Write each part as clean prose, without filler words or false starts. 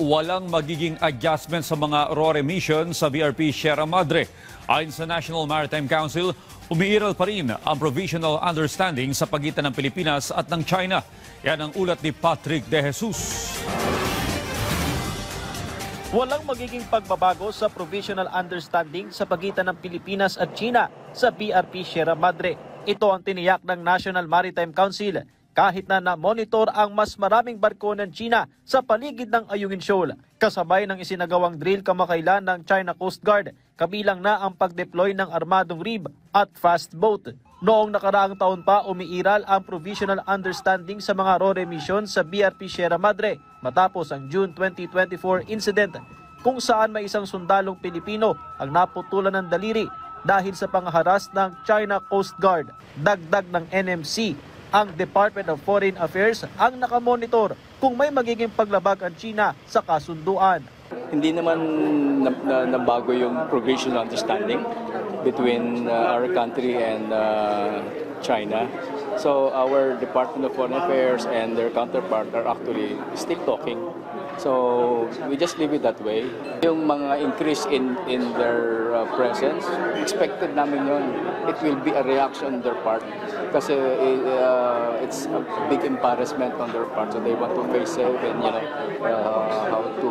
Walang magiging adjustment sa mga RORE mission sa BRP Sierra Madre. Ayon sa National Maritime Council, umiiral pa rin ang provisional understanding sa pagitan ng Pilipinas at ng China. Yan ang ulat ni Patrick De Jesus. Walang magiging pagbabago sa provisional understanding sa pagitan ng Pilipinas at China sa BRP Sierra Madre. Ito ang tiniyak ng National Maritime Council kahit na na-monitor ang mas maraming barko ng China sa paligid ng Ayungin Shoal, kasabay ng isinagawang drill kamakailan ng China Coast Guard, kabilang na ang pag-deploy ng armadong RIB at fast boat. Noong nakaraang taon pa umiiral ang provisional understanding sa mga RORE mission sa BRP Sierra Madre matapos ang June 2024 incident kung saan may isang sundalong Pilipino ang naputulan ng daliri dahil sa pangharas ng China Coast Guard. Dagdag ng NMC, ang Department of Foreign Affairs ang nakamonitor kung may magiging paglabag ang China sa kasunduan. Hindi naman nabago yung provisional understanding between our country and China. So our Department of Foreign Affairs and their counterpart are actually still talking. So we just leave it that way. Yung mga increase in their presence, expected namin yun. It will be a reaction on their part kasi it's a big embarrassment on their part. So they want to face it and how to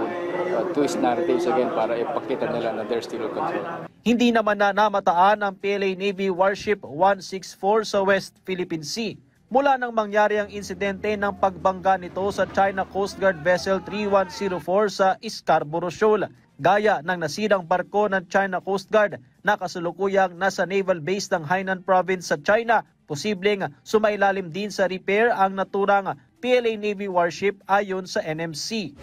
twist narratives again para ipakita nila na they're still in control. Hindi naman na namataan ang PLA Navy Warship 164 sa West Philippine Sea mula nang mangyari ang insidente ng pagbangga nito sa China Coast Guard Vessel 3104 sa Scarborough Shoal, gaya ng nasirang barko ng China Coast Guard na kasalukuyang nasa naval base ng Hainan Province sa China. Posibleng sumailalim din sa repair ang naturang PLA Navy Warship ayon sa NMC.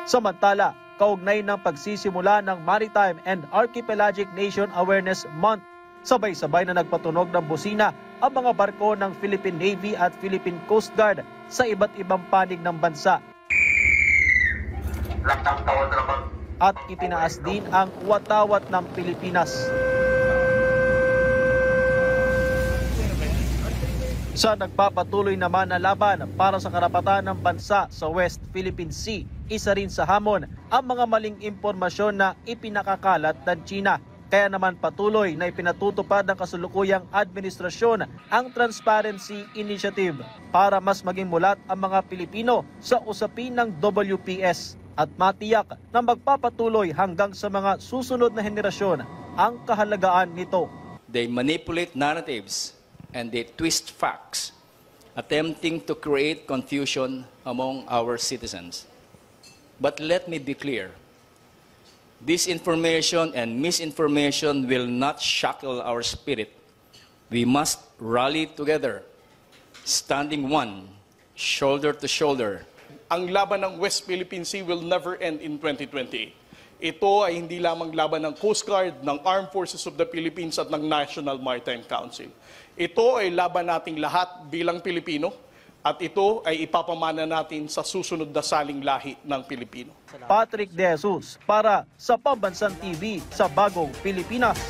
Samantala, kaugnay ng pagsisimula ng Maritime and Archipelagic Nation Awareness Month, sabay-sabay na nagpatunog ng busina ang mga barko ng Philippine Navy at Philippine Coast Guard sa iba't ibang panig ng bansa. At itinaas din ang watawat ng Pilipinas. Sa nagpapatuloy naman na laban para sa karapatan ng bansa sa West Philippine Sea, isa rin sa hamon ang mga maling impormasyon na ipinakakalat ng China. Kaya naman patuloy na ipinatutupad ng kasulukuyang administrasyon ang Transparency Initiative para mas maging mulat ang mga Pilipino sa usapin ng WPS at matiyak na magpapatuloy hanggang sa mga susunod na henerasyon ang kahalagaan nito. They manipulate narratives and they twist facts, attempting to create confusion among our citizens. But let me be clear. Disinformation and misinformation will not shackle our spirit. We must rally together, standing one, shoulder to shoulder. Ang laban ng West Philippine Sea will never end in 2028. Ito ay hindi lamang laban ng Coast Guard, ng Armed Forces of the Philippines at ng National Maritime Council. Ito ay laban nating lahat bilang Pilipino at ito ay ipapamana natin sa susunod na saling lahi ng Pilipino. Patrick De Jesus para sa Pambansang TV sa Bagong Pilipinas.